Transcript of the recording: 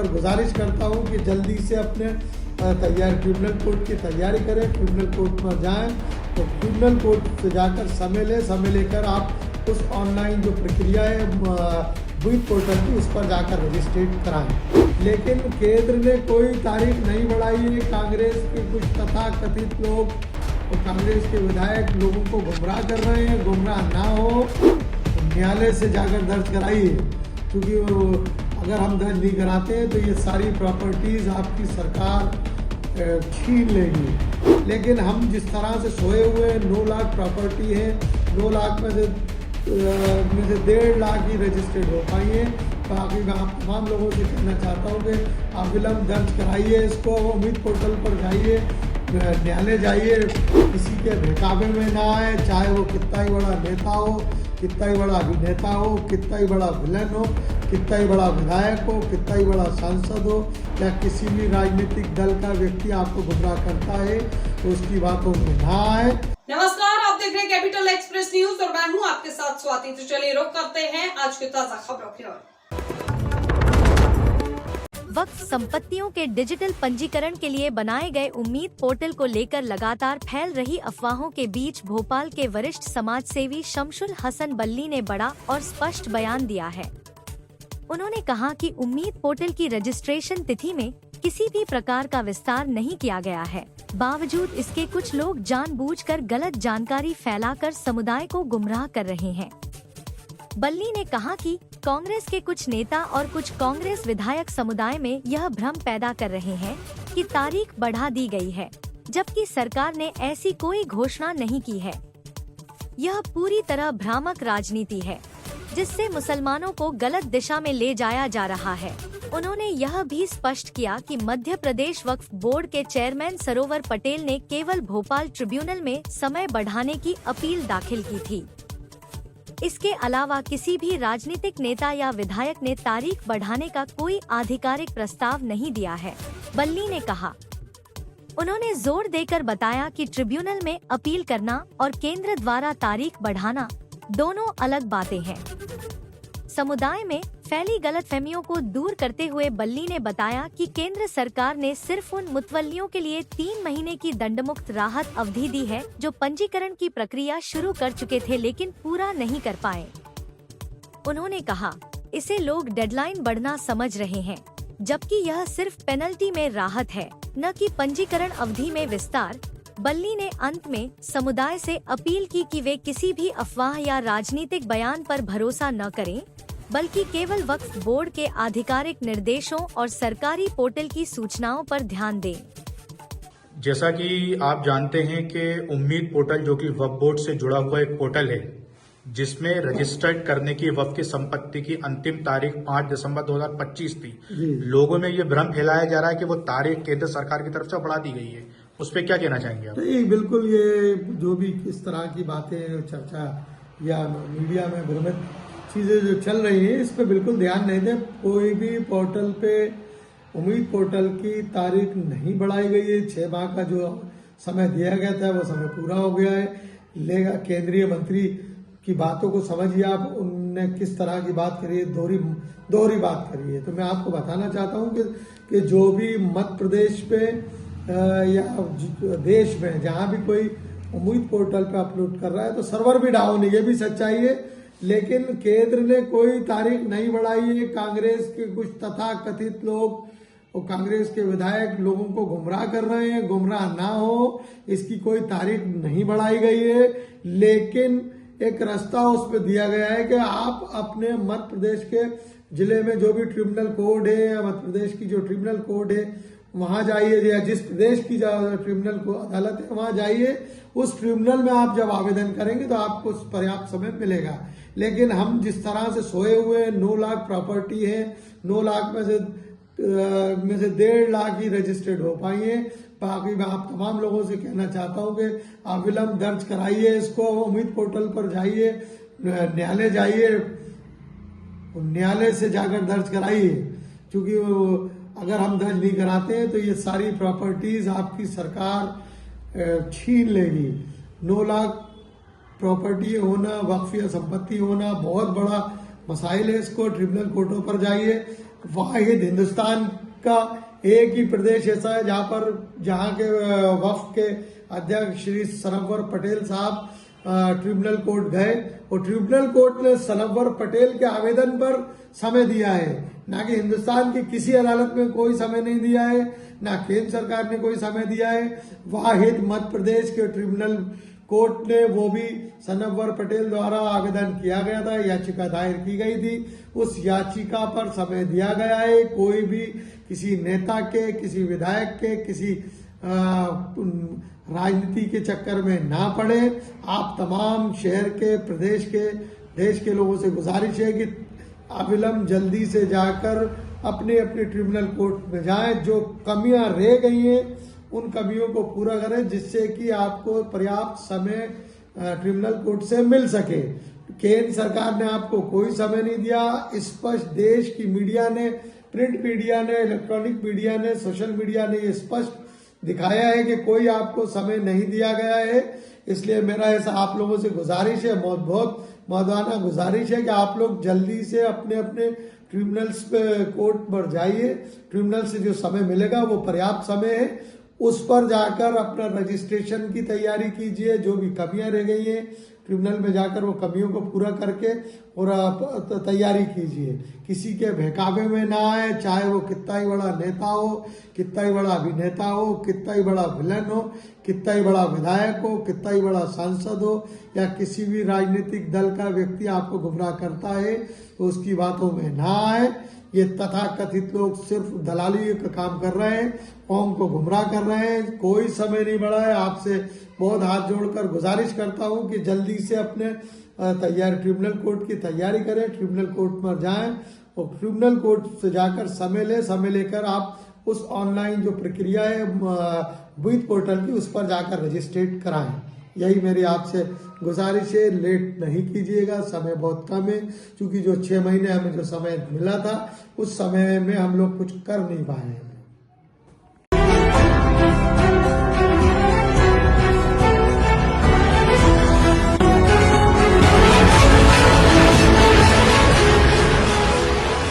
कर गुजारिश करता हूँ कि जल्दी से अपने ट्रिब्यूनल कोर्ट की तैयारी करें, ट्रिब्यूनल कोर्ट में जाएं तो ट्रिब्यूनल कोर्ट से जाकर समय लेकर आप उस ऑनलाइन जो प्रक्रिया है बुक पोर्टल की उस पर जाकर रजिस्ट्रेट कराएं। लेकिन केंद्र ने कोई तारीख नहीं बढ़ाई है। कांग्रेस के कुछ तथाकथित लोग और कांग्रेस के विधायक लोगों को गुमराह कर रहे हैं। गुमराह ना हो न्यायालय से जाकर दर्ज कराइए, क्योंकि अगर हम दर्ज नहीं कराते हैं तो ये सारी प्रॉपर्टीज़ आपकी सरकार छीन लेगी। लेकिन हम जिस तरह से सोए हुए 9 लाख प्रॉपर्टी है, 9 लाख में से 1.5 लाख ही रजिस्टर्ड हो पाई है। बाकी मैं आप तमाम लोगों से कहना चाहता हूँ कि आप विलम्ब दर्ज कराइए इसको, उम्मीद पोर्टल पर जाइए, न्यायालय जाइए, किसी के बहकावे में ना आए, चाहे वो कितना ही बड़ा नेता हो, कितना ही बड़ा अभिनेता हो, कितना ही बड़ा विलन हो, कितना ही बड़ा विधायक हो, कितना ही बड़ा सांसद हो, या किसी भी राजनीतिक दल का व्यक्ति आपको गुमराह करता है तो उसकी बातों में ना आए। नमस्कार, आप देख रहे हैं कैपिटल एक्सप्रेस न्यूज और मैं हूं आपके साथ स्वाति। तो चलिए रुक करते हैं आज की ताजा खबरों की ओर। वक्फ संपत्तियों के डिजिटल पंजीकरण के लिए बनाए गए उम्मीद पोर्टल को लेकर लगातार फैल रही अफवाहों के बीच भोपाल के वरिष्ठ समाजसेवी शमशुल हसन बल्ली ने बड़ा और स्पष्ट बयान दिया है। उन्होंने कहा कि उम्मीद पोर्टल की रजिस्ट्रेशन तिथि में किसी भी प्रकार का विस्तार नहीं किया गया है। बावजूद इसके कुछ लोग जानबूझकर गलत जानकारी फैलाकर समुदाय को गुमराह कर रहे हैं। बल्ली ने कहा कि कांग्रेस के कुछ नेता और कुछ कांग्रेस विधायक समुदाय में यह भ्रम पैदा कर रहे हैं कि तारीख बढ़ा दी गई है, जबकि सरकार ने ऐसी कोई घोषणा नहीं की है। यह पूरी तरह भ्रामक राजनीति है, जिससे मुसलमानों को गलत दिशा में ले जाया जा रहा है। उन्होंने यह भी स्पष्ट किया कि मध्य प्रदेश वक्फ बोर्ड के चेयरमैन सरोवर पटेल ने केवल भोपाल ट्रिब्यूनल में समय बढ़ाने की अपील दाखिल की थी। इसके अलावा किसी भी राजनीतिक नेता या विधायक ने तारीख बढ़ाने का कोई आधिकारिक प्रस्ताव नहीं दिया है, बल्ली ने कहा। उन्होंने जोर देकर बताया कि ट्रिब्यूनल में अपील करना और केंद्र द्वारा तारीख बढ़ाना दोनों अलग बातें हैं। समुदाय में फैली गलतफहमियों को दूर करते हुए बल्ली ने बताया कि केंद्र सरकार ने सिर्फ उन मुतवल्लियों के लिए 3 महीने की दंडमुक्त राहत अवधि दी है जो पंजीकरण की प्रक्रिया शुरू कर चुके थे लेकिन पूरा नहीं कर पाए। उन्होंने कहा, इसे लोग डेडलाइन बढ़ना समझ रहे हैं, जबकि यह सिर्फ पेनल्टी में राहत है, न कि पंजीकरण अवधि में विस्तार। बल्ली ने अंत में समुदाय से अपील की कि वे किसी भी अफवाह या राजनीतिक बयान पर भरोसा न करें, बल्कि केवल वक्फ बोर्ड के आधिकारिक निर्देशों और सरकारी पोर्टल की सूचनाओं पर ध्यान दें। जैसा कि आप जानते हैं कि उम्मीद पोर्टल जो कि वक्फ बोर्ड से जुड़ा हुआ एक पोर्टल है, जिसमें रजिस्टर्ड करने की वक्फ की संपत्ति की अंतिम तारीख 5 दिसंबर 2025 थी। लोगों में ये भ्रम फैलाया जा रहा है कि वो तारीख केंद्र सरकार की तरफ से बढ़ा दी गई है। उस पर क्या कहना चाहेंगे आप? नहीं, बिल्कुल ये जो भी इस तरह की बातें चर्चा या मीडिया में भ्रमित चीज़ें जो चल रही हैं, इस पे बिल्कुल ध्यान नहीं दें। कोई भी पोर्टल पे उम्मीद पोर्टल की तारीख नहीं बढ़ाई गई है। 6 माह का जो समय दिया गया था वो समय पूरा हो गया है। लेगा केंद्रीय मंत्री की बातों को समझिए आप, उनने किस तरह की बात करी है, दोहरी बात करी है। तो मैं आपको बताना चाहता हूँ कि जो भी मध्य प्रदेश पे या देश में जहाँ भी कोई उम्मीद पोर्टल पे अपलोड कर रहा है तो सर्वर भी डाउन है, ये भी सच्चाई है। लेकिन केंद्र ने कोई तारीख नहीं बढ़ाई है। कांग्रेस के कुछ तथाकथित लोग और कांग्रेस के विधायक लोगों को गुमराह कर रहे हैं। गुमराह ना हो इसकी कोई तारीख नहीं बढ़ाई गई है, लेकिन एक रास्ता उस पर दिया गया है कि आप अपने मध्य प्रदेश के जिले में जो भी ट्रिब्यूनल कोड है या मध्य प्रदेश की जो ट्रिब्यूनल कोड है वहां जाइए, या जिस प्रदेश की ट्रिब्यूनल को अदालत है वहां जाइए। उस ट्रिब्यूनल में आप जब आवेदन करेंगे तो आपको पर्याप्त समय मिलेगा। लेकिन हम जिस तरह से सोए हुए 9 लाख प्रॉपर्टी है, 9 लाख में से 1.5 लाख ही रजिस्टर्ड हो पाई है। बाकी मैं आप तमाम लोगों से कहना चाहता हूँ कि आप विलम्ब दर्ज कराइए इसको, उम्मीद पोर्टल पर जाइए, न्यायालय जाइए, न्यायालय से जाकर दर्ज कराइए, क्योंकि अगर हम दर्ज नहीं कराते हैं तो ये सारी प्रॉपर्टीज आपकी सरकार छीन लेगी। 9 लाख प्रॉपर्टी होना, वक्फ या संपत्ति होना बहुत बड़ा मसाइल है। इसको ट्रिब्यूनल कोर्टों पर जाइए, वाहिद हिंदुस्तान का एक ही प्रदेश ऐसा है जहां के वक्फ के अध्यक्ष श्री सनवर पटेल साहब ट्रिब्यूनल कोर्ट गए और ट्रिब्यूनल कोर्ट ने सनवर पटेल के आवेदन पर समय दिया है, ना कि हिंदुस्तान की किसी अदालत में कोई समय नहीं दिया है, ना केंद्र सरकार ने कोई समय दिया है। वाहिद मध्य प्रदेश के ट्रिब्यूनल कोर्ट ने, वो भी सनवर पटेल द्वारा आवेदन किया गया था, याचिका दायर की गई थी, उस याचिका पर समय दिया गया है। कोई भी किसी नेता के, किसी विधायक के, किसी राजनीति के चक्कर में ना पड़े। आप तमाम शहर के, प्रदेश के, देश के लोगों से गुजारिश है कि अविलंब जल्दी से जाकर अपने अपने ट्रिब्यूनल कोर्ट में जाएं। जो कमियां रह गई हैं उन कमियों को पूरा करें, जिससे कि आपको पर्याप्त समय ट्रिब्यूनल कोर्ट से मिल सके। केंद्र सरकार ने आपको कोई समय नहीं दिया। स्पष्ट देश की मीडिया ने, प्रिंट मीडिया ने, इलेक्ट्रॉनिक मीडिया ने, सोशल मीडिया ने ये स्पष्ट दिखाया है कि कोई आपको समय नहीं दिया गया है। इसलिए मेरा ऐसा आप लोगों से गुजारिश है, बहुत मौदाना गुजारिश है कि आप लोग जल्दी से अपने अपने ट्रिब्यूनल्स पे कोर्ट पर जाइए। ट्रिब्यूनल से जो समय मिलेगा वो पर्याप्त समय है, उस पर जाकर अपना रजिस्ट्रेशन की तैयारी कीजिए। जो भी कमियां रह गई हैं ट्रिब्यूनल में जाकर वो कमियों को पूरा करके और तैयारी कीजिए। किसी के बहकावे में ना आए, चाहे वो कितना ही बड़ा नेता हो, कितना ही बड़ा अभिनेता हो, कितना ही बड़ा विलन हो, कितना ही बड़ा विधायक हो, कितना ही बड़ा सांसद हो, या किसी भी राजनीतिक दल का व्यक्ति आपको गुमराह करता है तो उसकी बातों में ना आए। ये तथाकथित लोग सिर्फ दलाली का काम कर रहे हैं, कौम को गुमराह कर रहे हैं। कोई समय नहीं बढ़ा है। आपसे बहुत हाथ जोड़कर गुजारिश करता हूं कि जल्दी से अपने ट्रिब्यूनल कोर्ट की तैयारी करें, ट्रिब्यूनल कोर्ट पर जाएं और ट्रिब्यूनल कोर्ट से जाकर समय लें। समय लेकर आप उस ऑनलाइन जो प्रक्रिया है उम्मीद पोर्टल की, उस पर जाकर रजिस्ट्रेट कराएं। यही मेरी आपसे गुजारिश है। लेट नहीं कीजिएगा, समय बहुत कम है, क्योंकि जो 6 महीने हमें जो समय मिला था उस समय में हम लोग कुछ कर नहीं पाए हैं।